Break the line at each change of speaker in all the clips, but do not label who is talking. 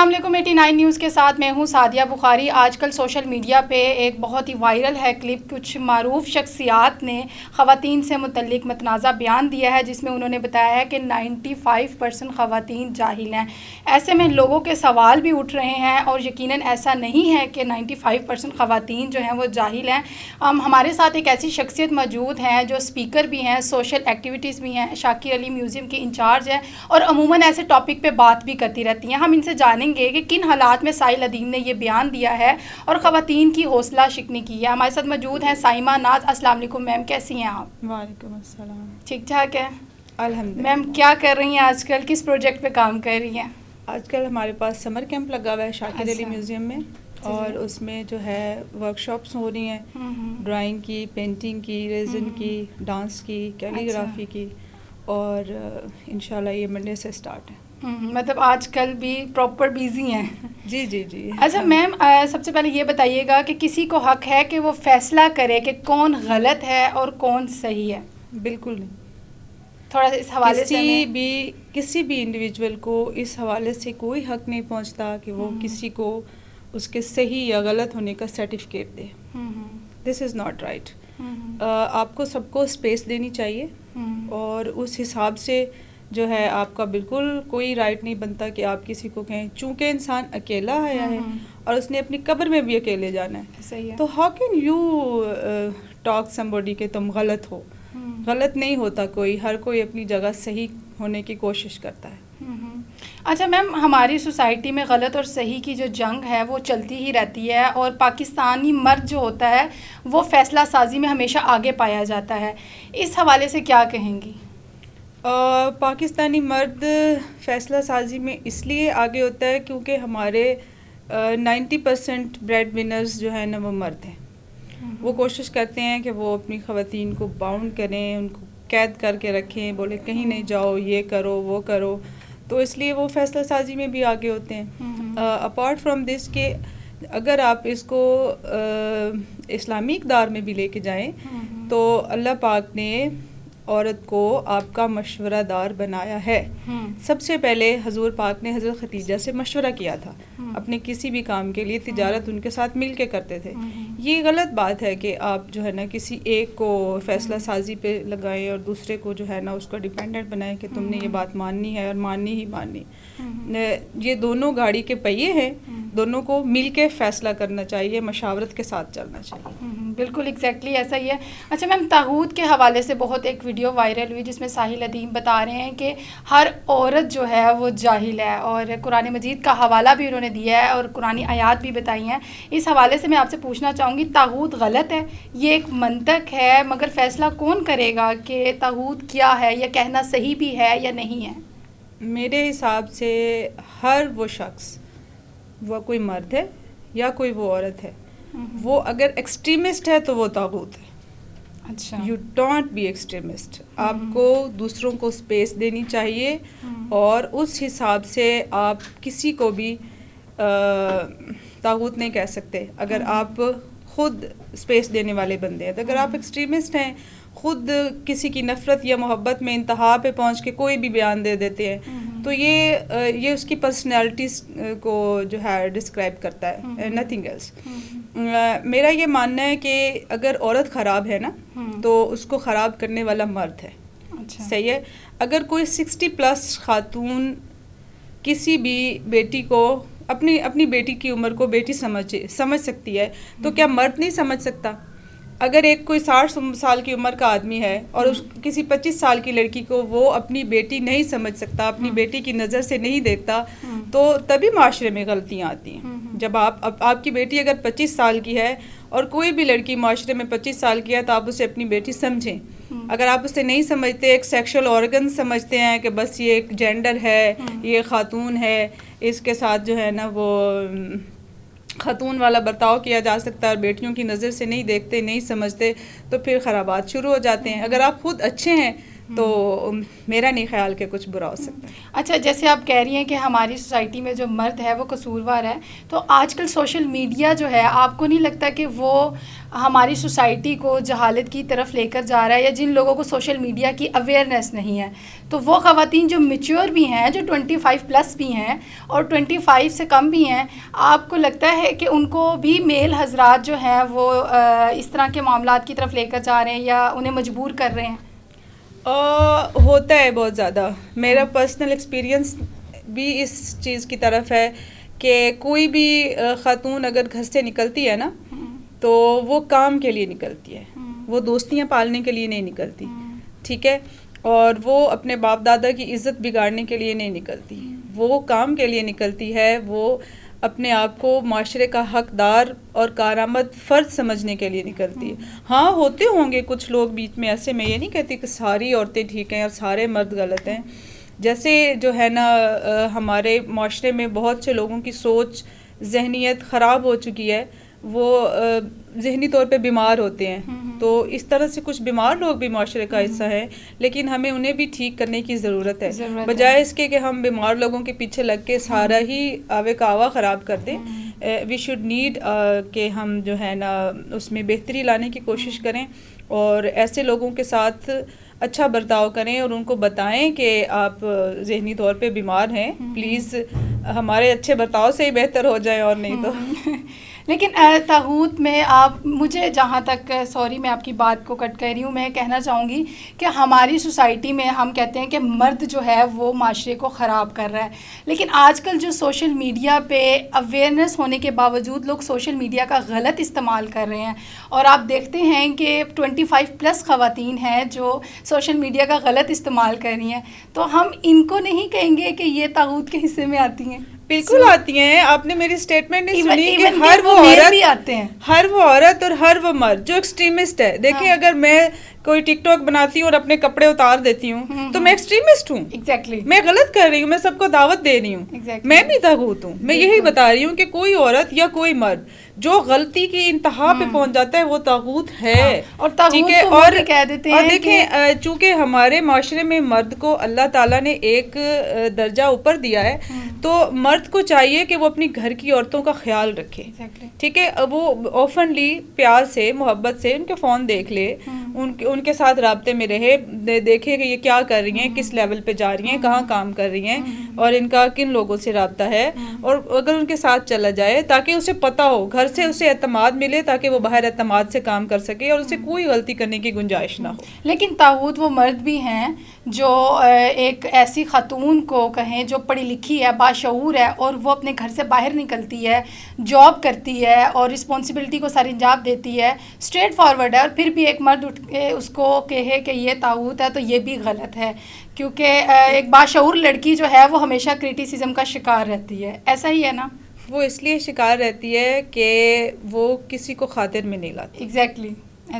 السلام علیکم 89 نیوز کے ساتھ میں ہوں سعدیہ بخاری۔ آج کل سوشل میڈیا پہ ایک بہت ہی وائرل ہے کلپ، کچھ معروف شخصیات نے خواتین سے متعلق متنازع بیان دیا ہے جس میں انہوں نے بتایا ہے کہ 95% خواتین جاہل ہیں۔ ایسے میں لوگوں کے سوال بھی اٹھ رہے ہیں اور یقیناً ایسا نہیں ہے کہ 95% خواتین جو ہیں وہ جاہل ہیں۔ ہمارے ساتھ ایک ایسی شخصیت موجود ہیں جو اسپیکر بھی ہیں، سوشل ایکٹیویٹیز بھی ہیں، شاکر علی میوزیم کی انچارج ہیں اور عموماً ایسے ٹاپک پہ بات بھی کرتی رہتی ہیں۔ ہم ان سے جانیں گے کہ کن حالات میں سائل ادیم نے یہ بیان دیا ہے اور خواتین کی حوصلہ شکنی کی ہے۔ ہمارے ساتھ موجود ہیں سائمہ ناز۔ السلام علیکم میم، کیسی ہیں آپ؟
وعلیکم السلام۔
ٹھیک ٹھاک ہے
الحمدللہ۔
میم کیا کر رہی ہیں آج کل، کس پروجیکٹ پہ کام کر رہی ہیں؟
آج کل ہمارے پاس سمر کیمپ لگا ہوا ہے شاکر علی میوزیم میں، اور اس میں جو ہے ورک شاپس ہو رہی ہیں، ڈرائنگ کی، پینٹنگ کی، ریزن کی، ڈانس کی، کیلیگرافی کی، اور انشاءاللہ یہ منڈے سے اسٹارٹ ہے۔
مطلب آج کل بھی پراپر بیزی ہیں؟
جی جی جی۔
اچھا میم، سب سے پہلے یہ بتائیے گا کہ کسی کو حق ہے کہ وہ فیصلہ کرے کہ کون غلط ہے اور کون صحیح ہے؟
بالکل نہیں۔
تھوڑا سا اس حوالے سے
کسی بھی انڈیویجول کو اس حوالے سے کوئی حق نہیں پہنچتا کہ وہ کسی کو اس کے صحیح یا غلط ہونے کا certificate they. This is not right. آپ کو سب کو اسپیس دینی چاہیے، اور اس حساب سے جو ہے آپ کا بالکل کوئی رائٹ نہیں بنتا کہ آپ کسی کو کہیں، چونکہ انسان اکیلا آیا ہے اور اس نے اپنی قبر میں بھی اکیلے جانا ہے، تو how can you talk somebody کہ تم غلط ہو؟ غلط نہیں ہوتا کوئی، ہر کوئی اپنی جگہ صحیح ہونے کی کوشش کرتا ہے۔
اچھا میم، ہماری سوسائٹی میں غلط اور صحیح کی جو جنگ ہے وہ چلتی ہی رہتی ہے، اور پاکستانی مرد جو ہوتا ہے وہ فیصلہ سازی میں ہمیشہ آگے پایا جاتا ہے، اس حوالے سے کیا کہیں گی؟
پاکستانی مرد فیصلہ سازی میں اس لیے آگے ہوتا ہے کیونکہ ہمارے 90% بریڈ ونرز جو ہیں نا وہ مرد ہیں۔ وہ کوشش کرتے ہیں کہ وہ اپنی خواتین کو باؤنڈ کریں، ان کو قید کر کے رکھیں، بولے کہیں نہیں جاؤ، یہ کرو وہ کرو، تو اس لیے وہ فیصلہ سازی میں بھی آگے ہوتے ہیں۔ اپارٹ فرام دس کہ اگر آپ اس کو اسلامی اقدار میں بھی لے کے جائیں تو اللہ پاک نے عورت کو آپ کا مشورہ دار بنایا ہے۔ سب سے پہلے حضور پاک نے حضرت خدیجہ سے مشورہ کیا تھا اپنے کسی بھی کام کے لیے، تجارت ان کے ساتھ مل کے کرتے تھے۔ یہ غلط بات ہے کہ آپ جو ہے نا کسی ایک کو فیصلہ سازی پہ لگائیں اور دوسرے کو جو ہے نا اس کو ڈیپینڈنٹ بنائیں کہ تم نے یہ بات ماننی ہے اور ماننی ہی ماننی۔ یہ دونوں گاڑی کے پہیے ہیں، دونوں کو مل کے فیصلہ کرنا چاہیے، مشاورت کے ساتھ چلنا چاہیے۔
بالکل ایگزیکٹلی ایسا ہی ہے۔ اچھا میم، طاغوت کے حوالے سے بہت ایک ویڈیو وائرل ہوئی جس میں ساحل ادیم بتا رہے ہیں کہ ہر عورت جو ہے وہ جاہل ہے، اور قرآن مجید کا حوالہ بھی انہوں نے دیا ہے اور قرآن آیات بھی بتائی ہیں۔ اس حوالے سے میں آپ سے پوچھنا چاہوں گی، طاغوت غلط ہے؟ یہ ایک منطق ہے، مگر فیصلہ کون کرے گا کہ طاغوت کیا ہے، یا کہنا صحیح بھی ہے یا نہیں ہے؟
میرے حساب سے ہر وہ شخص، وہ کوئی مرد ہے یا کوئی وہ عورت ہے، وہ اگر ایکسٹریمسٹ ہے تو وہ طاغوت ہے۔
اچھا،
یو ڈونٹ بی ایکسٹریمسٹ۔ آپ کو دوسروں کو اسپیس دینی چاہیے، اور اس حساب سے آپ کسی کو بھی طاغوت نہیں کہہ سکتے اگر آپ خود اسپیس دینے والے بندے ہیں۔ تو اگر آپ ایکسٹریمسٹ ہیں، خود کسی کی نفرت یا محبت میں انتہا پہ پہنچ کے کوئی بھی بیان دے دیتے ہیں، تو یہ اس کی پرسنالٹیز کو جو ہے ڈسکرائب کرتا ہے، نتھنگ ایلس۔ میرا یہ ماننا ہے کہ اگر عورت خراب ہے نا تو اس کو خراب کرنے والا مرد ہے۔ صحیح ہے۔ اگر کوئی 60+ خاتون کسی بھی بیٹی کو اپنی بیٹی کی عمر کو بیٹی سمجھ سکتی ہے، تو کیا مرد نہیں سمجھ سکتا؟ اگر ایک کوئی 60 سال کی عمر کا آدمی ہے اور کسی 25 سال کی لڑکی کو وہ اپنی بیٹی نہیں سمجھ سکتا، اپنی بیٹی کی نظر سے نہیں دیکھتا، تو تبھی معاشرے میں غلطیاں آتی ہیں۔ جب آپ کی بیٹی اگر 25 سال کی ہے اور کوئی بھی لڑکی معاشرے میں 25 سال کی ہے تو آپ اسے اپنی بیٹی سمجھیں۔ اگر آپ اسے نہیں سمجھتے، ایک سیکشل آرگن سمجھتے ہیں کہ بس یہ ایک جینڈر ہے، یہ خاتون ہے، اس کے ساتھ جو ہے نا وہ خاتون والا برتاؤ کیا جا سکتا ہے، اور بیٹیوں کی نظر سے نہیں دیکھتے، نہیں سمجھتے، تو پھر خرابات شروع ہو جاتے ہیں۔ اگر آپ خود اچھے ہیں تو میرا نہیں خیال کہ کچھ برا ہو سکتا ہے.
اچھا، جیسے آپ کہہ رہی ہیں کہ ہماری سوسائٹی میں جو مرد ہے وہ قصوروار ہے، تو آج کل سوشل میڈیا جو ہے آپ کو نہیں لگتا کہ وہ ہماری سوسائٹی کو جہالت کی طرف لے کر جا رہا ہے، یا جن لوگوں کو سوشل میڈیا کی اویئرنیس نہیں ہے، تو وہ خواتین جو میچور بھی ہیں، جو 25+ بھی ہیں اور 25 سے کم بھی ہیں، آپ کو لگتا ہے کہ ان کو بھی میل حضرات جو ہیں وہ اس طرح کے معاملات کی طرف لے کر جا رہے ہیں یا انہیں مجبور کر رہے ہیں؟
ہوتا ہے بہت زیادہ. میرا پرسنل ایکسپیرینس بھی اس چیز کی طرف ہے کہ کوئی بھی خاتون اگر گھر سے نکلتی ہے نا تو وہ کام کے لیے نکلتی ہے، وہ دوستیاں پالنے کے لیے نہیں نکلتی، ٹھیک ہے، اور وہ اپنے باپ دادا کی عزت بگاڑنے کے لیے نہیں نکلتی، وہ کام کے لیے نکلتی ہے، وہ اپنے آپ کو معاشرے کا حقدار اور کارآمد فرد سمجھنے کے لیے نکلتی ہے. ہاں ہوتے ہوں گے کچھ لوگ بیچ میں ایسے، میں یہ نہیں کہتی کہ ساری عورتیں ٹھیک ہیں اور سارے مرد غلط ہیں. جیسے جو ہے نا ہمارے معاشرے میں بہت سے لوگوں کی سوچ ذہنیت خراب ہو چکی ہے، وہ ذہنی طور پہ بیمار ہوتے ہیں، تو اس طرح سے کچھ بیمار لوگ بھی معاشرے کا حصہ ہیں، لیکن ہمیں انہیں بھی ٹھیک کرنے کی ضرورت ہے، بجائے اس کے کہ ہم بیمار لوگوں کے پیچھے لگ کے سارا ہی آوے کاوا خراب کر دیں. وی شوڈ نیڈ کہ ہم جو ہے نا اس میں بہتری لانے کی کوشش کریں اور ایسے لوگوں کے ساتھ اچھا برتاؤ کریں اور ان کو بتائیں کہ آپ ذہنی طور پہ بیمار ہیں، پلیز ہمارے اچھے برتاؤ سے ہی بہتر ہو جائیں اور نہیں تو.
لیکن طاغوت میں آپ، مجھے جہاں تک، سوری میں آپ کی بات کو کٹ کر رہی ہوں، میں کہنا چاہوں گی کہ ہماری سوسائٹی میں ہم کہتے ہیں کہ مرد جو ہے وہ معاشرے کو خراب کر رہا ہے، لیکن آج کل جو سوشل میڈیا پہ اویئرنیس ہونے کے باوجود لوگ سوشل میڈیا کا غلط استعمال کر رہے ہیں، اور آپ دیکھتے ہیں کہ 25+ خواتین ہیں جو سوشل میڈیا کا غلط استعمال کر رہی ہیں، تو ہم ان کو نہیں کہیں گے کہ یہ طاغوت کے حصے میں آتی ہیں؟
بالکل آتی ہیں. آپ نے میری اسٹیٹمنٹ نہیں سنی کہ ہر وہ عورت اور ہر وہ مرد جو ایکسٹریمسٹ ہے. دیکھیں اگر میں کوئی ٹک ٹاک بناتی ہوں اور اپنے کپڑے اتار دیتی ہوں تو میں ایکسٹریمسٹ ہوں.
ایگزیکٹلی
میں غلط کر رہی ہوں، میں سب کو دعوت دے رہی ہوں. میں بھی طاغوت ہوں. میں یہی بتا رہی ہوں کہ کوئی عورت یا کوئی مرد جو غلطی کی انتہا پہ پہنچ جاتا ہے وہ طاغوت ہے.
اور
دیکھیں چونکہ ہمارے معاشرے میں مرد کو اللہ تعالیٰ نے ایک درجہ اوپر دیا ہے، تو مرد کو چاہیے کہ وہ اپنی گھر کی عورتوں کا خیال رکھے، ٹھیک ہے. وہ اوپنلی پیار سے محبت سے ان کے فون دیکھ لے، ان کے ساتھ رابطے میں رہے، دیکھے کہ یہ کیا کر رہی ہیں، کس لیول پہ جا رہی ہیں، کہاں کام کر رہی ہیں اور ان کا کن لوگوں سے رابطہ ہے، اور اگر ان کے ساتھ چلا جائے تاکہ اسے پتہ ہو، گھر سے اسے اعتماد ملے تاکہ وہ باہر اعتماد سے کام کر سکے اور اسے کوئی غلطی کرنے کی گنجائش نہ ہو.
لیکن طاغوت وہ مرد بھی ہیں جو ایک ایسی خاتون کو کہیں جو پڑھی لکھی ہے، باشعور ہے، اور وہ اپنے گھر سے باہر نکلتی ہے، جاب کرتی ہے اور رسپانسبلٹی کو سر انجام دیتی ہے، اسٹریٹ فارورڈ ہے، اور پھر بھی ایک مرد اٹھ کے اس کو کہے کہ یہ طاغوت ہے، تو یہ بھی غلط ہے، کیونکہ ایک باشعور لڑکی جو ہے وہ ہمیشہ کرٹیسزم کا شکار رہتی ہے. ایسا ہی ہے نا؟
وہ اس لیے شکار رہتی ہے کہ وہ کسی کو خاطر میں نہیں لاتی.
ایگزیکٹلی.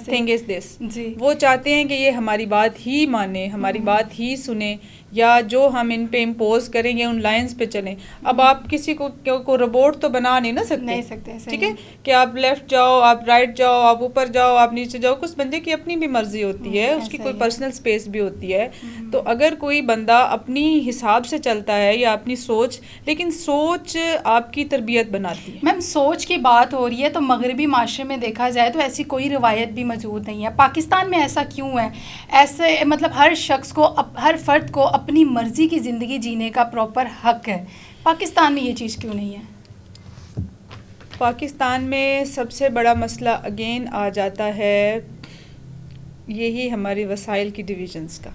تھنگ از دس،
جی،
وہ چاہتے ہیں کہ یہ ہماری بات ہی مانیں، ہماری بات ہی سنیں، یا جو ہم ان پہ امپوز کریں یا ان لائنز پہ چلیں. اب آپ کسی کو روبوٹ تو بنا نہیں نہ سکتے، ٹھیک ہے، کہ آپ لیفٹ جاؤ، آپ رائٹ جاؤ، آپ اوپر جاؤ، آپ نیچے جاؤ. کچھ بندے کی اپنی بھی مرضی ہوتی ہے، اس کی کوئی پرسنل سپیس بھی ہوتی ہے. تو اگر کوئی بندہ اپنی حساب سے چلتا ہے یا اپنی سوچ، لیکن سوچ آپ کی تربیت بناتی ہے.
میم سوچ کی بات ہو رہی ہے تو مغربی معاشرے میں دیکھا جائے تو ایسی کوئی روایت بھی موجود نہیں ہے. پاکستان میں ایسا کیوں ہے؟ ایسے مطلب ہر شخص کو، ہر فرد کو اپنی مرضی کی زندگی جینے کا پراپر حق ہے. پاکستان میں یہ چیز کیوں نہیں ہے؟
پاکستان میں سب سے بڑا مسئلہ اگین آ جاتا ہے یہی ہماری وسائل کی ڈویژنس کا.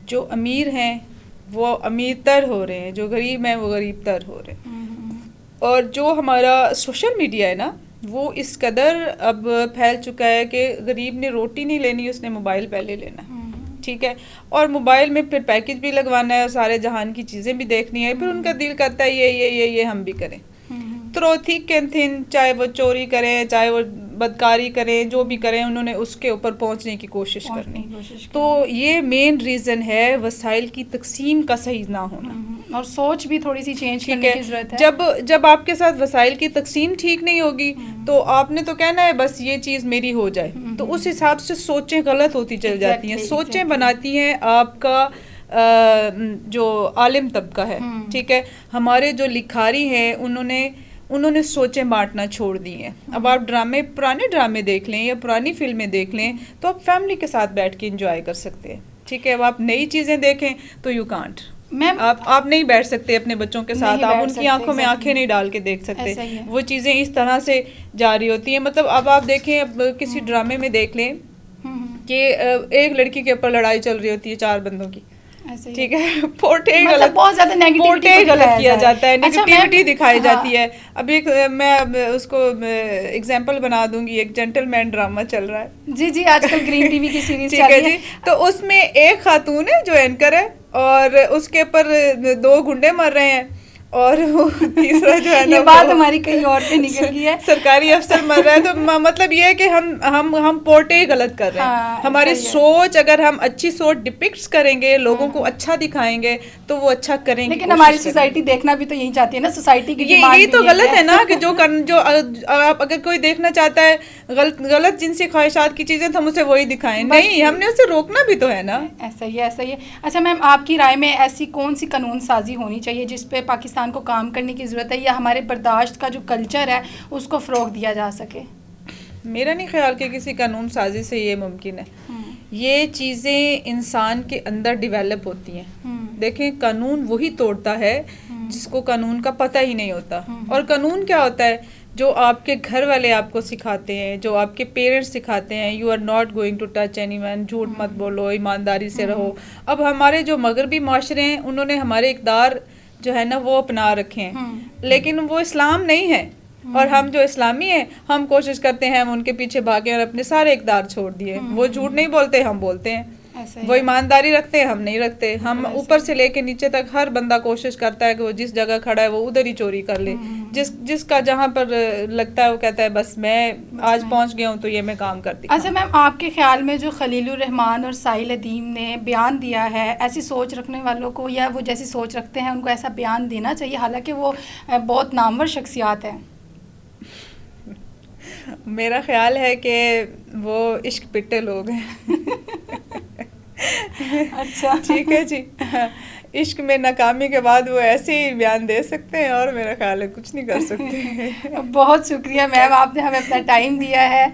جو امیر ہیں وہ امیر تر ہو رہے ہیں، جو غریب ہیں وہ غریب تر ہو رہے ہیں. اور جو ہمارا سوشل میڈیا ہے نا، وہ اس قدر اب پھیل چکا ہے کہ غریب نے روٹی نہیں لینی، اس نے موبائل پہلے لینا، ٹھیک ہے، اور موبائل میں پھر پیکج بھی لگوانا ہے اور سارے جہان کی چیزیں بھی دیکھنی ہے. پھر ان کا دل کرتا ہے یہ ہم بھی کریں. تو تھک اینڈ تھن، چاہے وہ چوری کریں، چاہے وہ بدکاری کریں، جو بھی کریں، انہوں نے اس کے اوپر پہنچنے کی کوشش کرنی. تو یہ مین ریزن ہے وسائل کی تقسیم کا صحیح نہ ہونا،
اور سوچ بھی تھوڑی سی چینج کرنے کی ضرورت ہے.
جب آپ کے ساتھ وسائل کی تقسیم ٹھیک نہیں ہوگی تو آپ نے تو کہنا ہے بس یہ چیز میری ہو جائے. تو اس حساب سے سوچیں غلط ہوتی چل جاتی ہیں. سوچیں بناتی ہیں آپ کا جو عالم طبقہ ہے, ٹھیک ہے. ہمارے جو لکھاری ہیں انہوں نے سوچیں بانٹنا چھوڑ دی ہیں. اب آپ پرانے ڈرامے دیکھ لیں یا پرانی فلمیں دیکھ لیں تو آپ فیملی کے ساتھ بیٹھ کے انجوائے کر سکتے ہیں, ٹھیک ہے. اب آپ نئی چیزیں دیکھیں تو یو کانٹ, آپ نہیں بیٹھ سکتے اپنے بچوں کے ساتھ, آپ ان کی آنکھوں میں آنکھیں نہیں ڈال کے دیکھ سکتے. وہ چیزیں اس طرح سے جاری ہوتی ہیں. مطلب اب آپ دیکھیں, اب کسی ڈرامے میں دیکھ لیں کہ ایک لڑکی کے اوپر لڑائی چل رہی ہوتی ہے 4 بندوں کی, ٹھیک ہے. پورٹریٹ غلط کیا جاتا ہے, نیگیٹیوٹی دکھائی جاتی ہے. اب ایک میں اس کو ایگزامپل بنا دوں گی, ایک جینٹل مین ڈرامہ چل رہا ہے
جی آج کل گرین ٹی وی کی سیریز
ٹھیک ہے جی. تو اس میں ایک خاتون ہے جو اینکر ہے اور اس کے اوپر 2 گنڈے مر رہے ہیں, اور تیسرا جو ہے نا
یہ بات ہماری کہیں اور پہ نکل گئی ہے,
سرکاری افسر مر رہا ہے. تو مطلب یہ ہے کہ ہم پورٹے غلط کر رہے ہیں. ہماری سوچ, اگر ہم اچھی سوچ ڈپکٹس کریں گے, لوگوں کو اچھا دکھائیں گے تو وہ اچھا کریں گے.
لیکن ہماری سوسائٹی دیکھنا بھی تو یہی چاہتی ہے نا, سوسائٹی کی
یہی تو غلط ہے نا, کہ جو آپ اگر کوئی دیکھنا چاہتا ہے غلط جنسی خواہشات کی چیزیں تو ہم اسے وہی دکھائیں. نہیں, ہم نے اسے روکنا بھی تو ہے نا.
ایسا ہی ہے. اچھا میم, آپ کی رائے میں ایسی کون سی قانون سازی ہونی چاہیے جس پہ پاکستان کو کام کرنے کی ضرورت ہے, یا ہمارے برداشت کا جو کلچر ہے اس کو فروغ دیا جا سکے؟
میرا نہیں خیال کہ کسی قانون سازی سے یہ ممکن ہے. یہ چیزیں انسان کے اندر ڈیولپ ہوتی ہیں. دیکھیں, قانون وہی توڑتا ہے جس کو قانون کا پتہ ہی نہیں ہوتا. اور قانون کیا ہوتا ہے؟ جو آپ کے گھر والے آپ کو سکھاتے ہیں, جو آپ کے پیرنٹس سکھاتے ہیں, you are not going to touch anyone, جھوٹ مت بولو, ایمانداری سے رہو. اب ہمارے جو مغربی معاشرے ہیں انہوں نے ہمارے اقدار جو ہے نا وہ اپنا رکھے ہیں, لیکن وہ اسلام نہیں ہے. اور ہم جو اسلامی ہیں ہم کوشش کرتے ہیں ہم ان کے پیچھے بھاگیں اور اپنے سارے اقدار چھوڑ دیے. وہ جھوٹ نہیں بولتے, ہم بولتے ہیں. وہ ایمانداری رکھتے ہیں, ہم نہیں رکھتے. ہم اوپر سے لے کے نیچے تک ہر بندہ کوشش کرتا ہے کہ وہ جس جگہ کھڑا ہے وہ ادھر ہی چوری کر لے. جس کا جہاں پر لگتا ہے وہ کہتا ہے بس میں آج پہنچ گیا ہوں تو یہ میں کام کرتی ہوں.
اچھا میم, آپ کے خیال میں جو خلیل الرحمان اور سائل ادیم نے بیان دیا ہے, ایسی سوچ رکھنے والوں کو یا وہ جیسی سوچ رکھتے ہیں ان کو ایسا بیان دینا چاہیے, حالانکہ وہ بہت نامور شخصیات ہیں؟
میرا خیال ہے کہ وہ عشق پٹے لوگ ہیں.
اچھا
ٹھیک ہے جی. عشق میں ناکامی کے بعد وہ ایسے ہی بیان دے سکتے ہیں, اور میرا خیال ہے کچھ نہیں کر سکتے.
بہت شکریہ میم, آپ نے ہمیں اپنا ٹائم دیا ہے.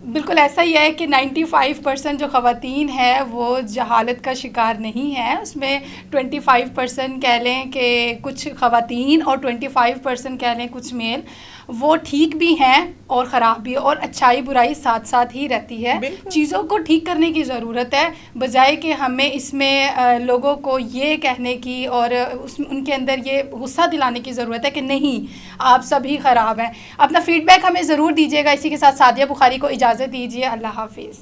بالکل ایسا ہی ہے کہ 95% جو خواتین ہیں وہ جہالت کا شکار نہیں ہیں. اس میں 25% کہہ لیں کہ کچھ خواتین اور 25% کہہ لیں کچھ میل, وہ ٹھیک بھی ہیں اور خراب بھی, اور اچھائی برائی ساتھ ساتھ ہی رہتی ہے. چیزوں کو ٹھیک کرنے کی ضرورت ہے, بجائے کہ ہمیں اس میں لوگوں کو یہ کہنے کی اور ان کے اندر یہ غصہ دلانے کی ضرورت ہے کہ نہیں آپ سب ہی خراب ہیں. اپنا فیڈ بیک ہمیں ضرور دیجیے گا. اسی کے ساتھ سعدیہ بخاری کو اجازت دیجیے. اللہ حافظ.